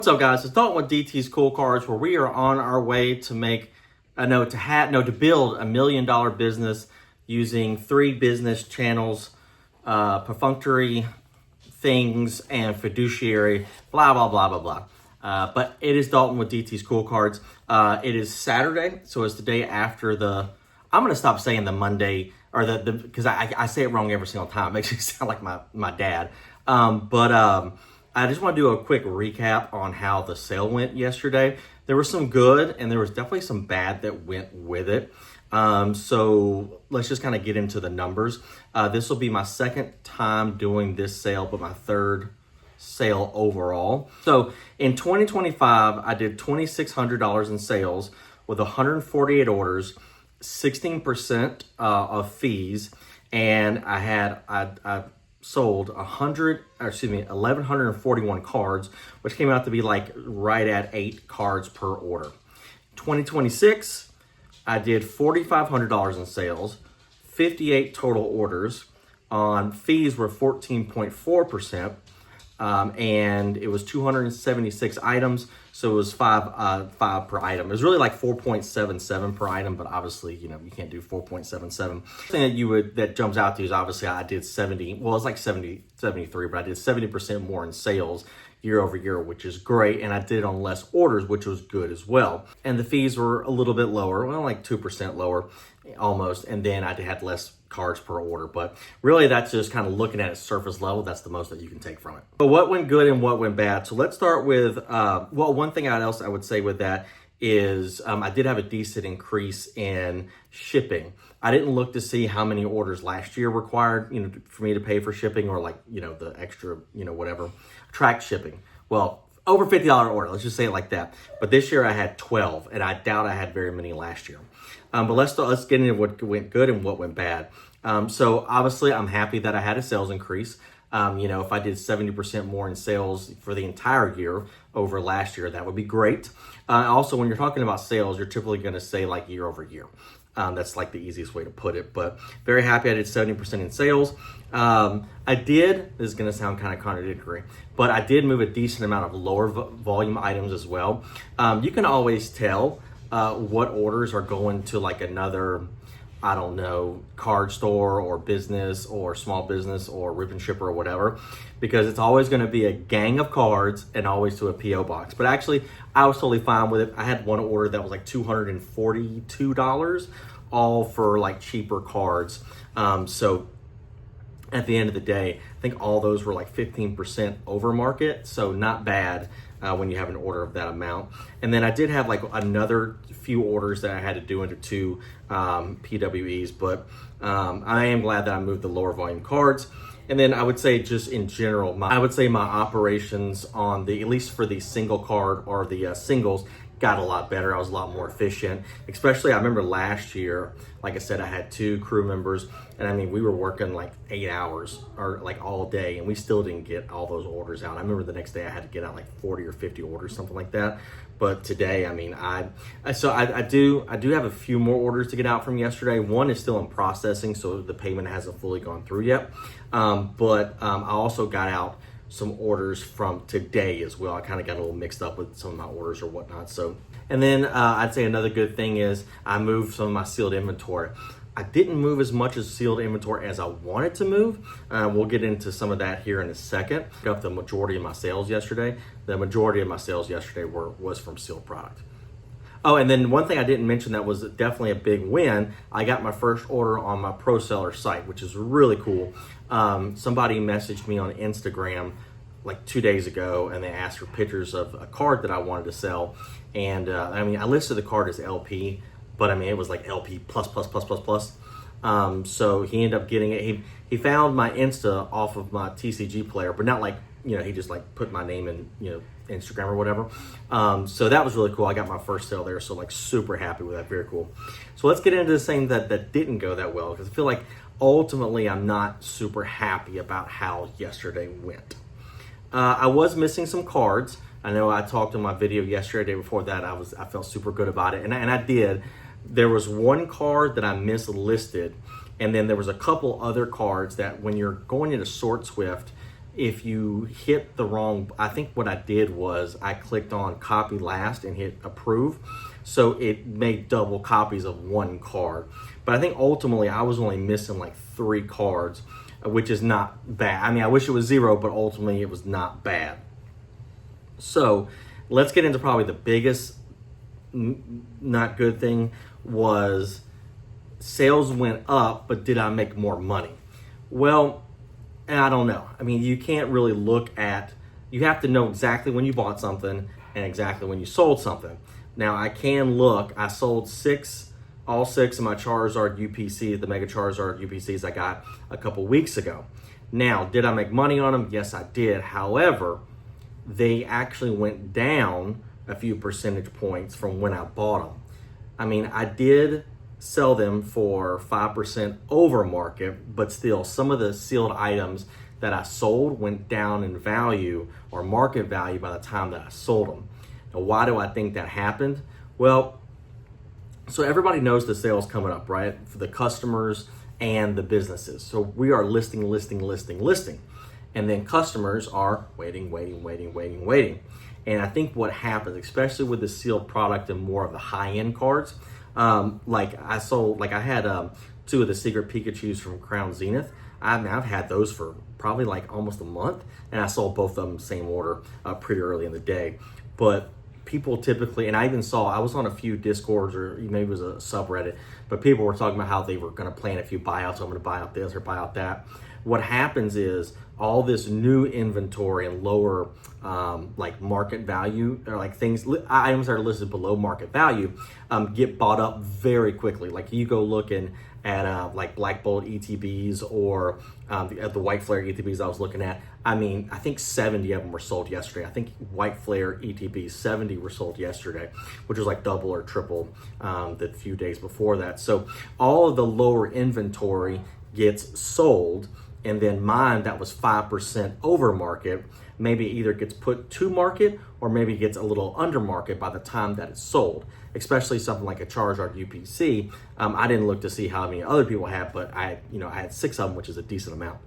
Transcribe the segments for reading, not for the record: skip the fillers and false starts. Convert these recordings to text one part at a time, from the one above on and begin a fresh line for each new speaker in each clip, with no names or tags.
What's up, guys? It's Dalton with DT's Cool Cards, where we are on our way to make to build $1 million business using 3 business channels: perfunctory, things, and fiduciary. Blah blah blah blah blah. But it is Dalton with DT's Cool Cards. It is Saturday, so it's the day after the. I'm gonna stop saying the Monday or the because I say it wrong every single time. It makes me sound like my dad. I just want to do a quick recap on how the sale went yesterday. There was some good and there was definitely some bad that went with it. So let's just kind of get into the numbers. This will be my second time doing this sale, but my third sale overall. So in 2025, I did $2,600 in sales with 148 orders, 16% of fees, and I sold 1,141 cards, which came out to be like right at 8 cards per order. 2026, I did $4,500 in sales, 58 total orders. On fees were 14.4%, and it was 276 items, so it was five per item. It was really like 4.77 per item, but obviously, you can't do 4.77. The thing that jumps out to you is obviously I did 73, but I did 70% more in sales year over year, which is great, and I did on less orders, which was good as well. And the fees were a little bit lower, well, like 2% lower almost, and then I had less cards per order. But really, that's just kind of looking at it surface level. That's the most that you can take from it. But what went good and what went bad? So let's start with, one thing else I would say with that is I did have a decent increase in shipping. I didn't look to see how many orders last year required, for me to pay for shipping, or like, the extra, whatever, track shipping. Well, over $50 order, let's just say it like that. But this year I had 12, and I doubt I had very many last year. But let's get into what went good and what went bad. So obviously I'm happy that I had a sales increase. If I did 70% more in sales for the entire year over last year, that would be great. Also, when you're talking about sales, you're typically going to say like year over year. That's like the easiest way to put it, but very happy I did 70% in sales. This is going to sound kind of contradictory, but I did move a decent amount of lower volume items as well. You can always tell what orders are going to like another, I don't know, card store or business or small business or rip and shipper or whatever, because it's always going to be a gang of cards and always to a PO box. But actually, I was totally fine with it. I had one order that was like $242, all for like cheaper cards. So at the end of the day, I think all those were like 15% over market, so not bad when you have an order of that amount. And then I did have like another few orders that I had to do into 2 PWEs, but I am glad that I moved the lower volume cards. And then I would say just in general, my operations on at least for the single card or the singles, got a lot better. I was a lot more efficient. Especially, I remember last year, like I said, I had 2 crew members, and I mean, we were working like 8 hours or like all day, and we still didn't get all those orders out. I remember the next day I had to get out like 40 or 50 orders, something like that. But today, I mean, I do have a few more orders to get out from yesterday. One is still in processing, so the payment hasn't fully gone through yet. But I also got out some orders from today as well. I kind of got a little mixed up with some of my orders or whatnot. So, and then I'd say another good thing is I moved some of my sealed inventory. I didn't move as much as sealed inventory as I wanted to move. We'll get into some of that here in a second. I got the majority of my sales yesterday. The majority of my sales yesterday was from sealed product. Oh, and then one thing I didn't mention that was definitely a big win, I got my first order on my pro seller site, which is really cool. Somebody messaged me on Instagram like 2 days ago, and they asked for pictures of a card that I wanted to sell. And I listed the card as LP, but I mean, it was like LP plus. So he ended up getting it. He found my Insta off of my TCGPlayer, but not like, he just like put my name in, Instagram or whatever. So that was really cool. I got my first sale there, so like super happy with that. Very cool. So let's get into the thing that didn't go that well, because I feel like ultimately I'm not super happy about how yesterday went. I was missing some cards. I know I talked in my video yesterday, before that I felt super good about it, and I did. There was one card that I mislisted, and then there was a couple other cards that when you're going into Sort Swift, if you hit the wrong, I think what I did was I clicked on copy last and hit approve. So it made double copies of one card. But I think ultimately I was only missing like 3 cards, which is not bad. I mean, I wish it was 0, but ultimately it was not bad. So let's get into probably the biggest not good thing was sales went up, but did I make more money? Well, I don't know. I mean, you can't really look at, you have to know exactly when you bought something and exactly when you sold something. Now I can look, I sold all six of my Charizard UPC, the Mega Charizard UPCs I got a couple weeks ago. Now, did I make money on them? Yes, I did. However, they actually went down a few percentage points from when I bought them. I mean, I did sell them for 5% over market, but still some of the sealed items that I sold went down in value or market value by the time that I sold them. Now, why do I think that happened? Well, so everybody knows the sales coming up, right? For the customers and the businesses. So we are listing. And then customers are waiting. And I think what happens, especially with the sealed product and more of the high-end cards, like I had 2 of the Secret Pikachus from Crown Zenith. I've had those for probably like almost a month, and I sold both of them same order pretty early in the day. But people typically, and I was on a few Discords or maybe it was a subreddit, but people were talking about how they were going to plan a few buyouts. I'm going to buy out this or buy out that. What happens is all this new inventory and lower like market value, or like items that are listed below market value, get bought up very quickly. Like you go looking at like Black Bolt ETBs or the White Flare ETBs I was looking at. I mean, I think 70 of them were sold yesterday. I think White Flare ETBs, 70 were sold yesterday, which was like double or triple the few days before that. So all of the lower inventory gets sold, and then mine that was 5% over market maybe either gets put to market or maybe gets a little under market by the time that it's sold, especially something like a Charizard UPC. I didn't look to see how many other people had, but I had 6 of them, which is a decent amount.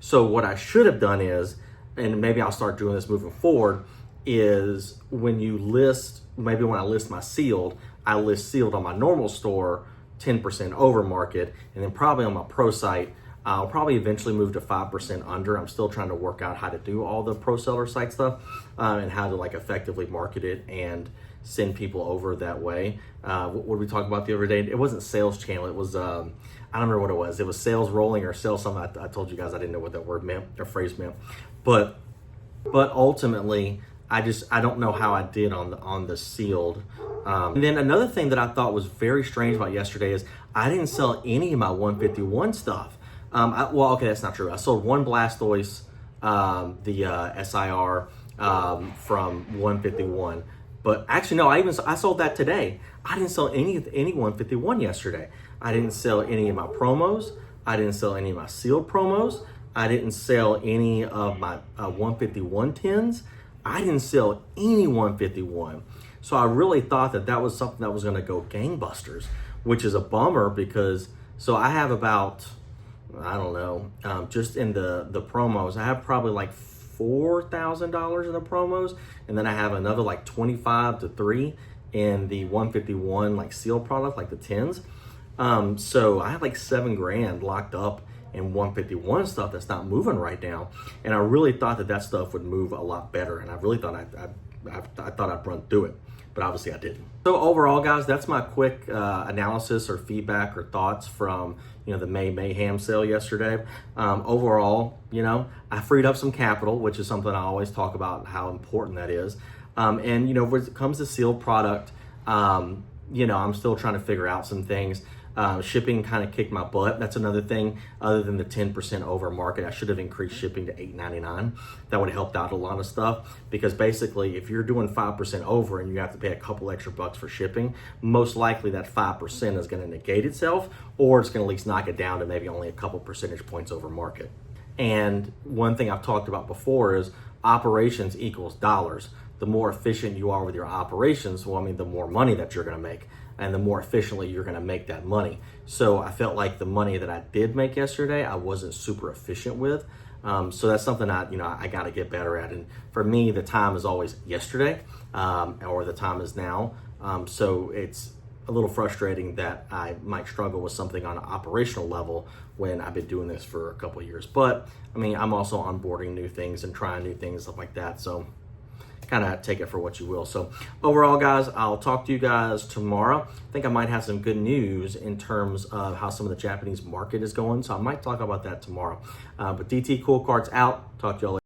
So what I should have done is, and maybe I'll start doing this moving forward, is when you list, maybe when I list my sealed, I list sealed on my normal store 10% over market, and then probably on my pro site, I'll probably eventually move to 5% under. I'm still trying to work out how to do all the pro seller site stuff and how to like effectively market it and send people over that way. What did we talk about the other day? It wasn't sales channel. It was, I don't remember what it was. It was sales rolling or sales something. I told you guys I didn't know what that word meant or phrase meant. But ultimately, I don't know how I did on the sealed. And then another thing that I thought was very strange about yesterday is I didn't sell any of my 151 stuff. Well, okay, that's not true. I sold 1 Blastoise, the SIR from 151. But actually, no, I sold that today. I didn't sell any 151 yesterday. I didn't sell any of my promos. I didn't sell any of my sealed promos. I didn't sell any of my 151 tins. I didn't sell any 151. So I really thought that was something that was going to go gangbusters, which is a bummer because, so I have about, I don't know, just in the promos, I have probably like $4,000 in the promos, and then I have another like 25 to 3 in the 151 like seal product, like the tins. So I have like $7,000 locked up in 151 stuff that's not moving right now, and I really thought that stuff would move a lot better, and I really thought I thought I'd run through it, but obviously I didn't. So overall, guys, that's my quick analysis or feedback or thoughts from the May Mayhem sale yesterday. Overall, I freed up some capital, which is something I always talk about how important that is. And when it comes to sealed product, I'm still trying to figure out some things. Shipping kind of kicked my butt. That's another thing. Other than the 10% over market, I should have increased shipping to $8.99. That would have helped out a lot of stuff, because basically if you're doing 5% over and you have to pay a couple extra bucks for shipping, most likely that 5% is going to negate itself, or it's going to at least knock it down to maybe only a couple percentage points over market. And one thing I've talked about before is operations equals dollars. The more efficient you are with your operations, the more money that you're going to make, and the more efficiently you're going to make that money. So I felt like the money that I did make yesterday, I wasn't super efficient with. So that's something I got to get better at. And for me, the time is always yesterday, or the time is now. So it's a little frustrating that I might struggle with something on an operational level when I've been doing this for a couple of years. But I mean, I'm also onboarding new things and trying new things, stuff like that. So kind of take it for what you will. So overall, guys, I'll talk to you guys tomorrow. I think I might have some good news in terms of how some of the Japanese market is going. So I might talk about that tomorrow. But DT Cool Cards out. Talk to y'all later.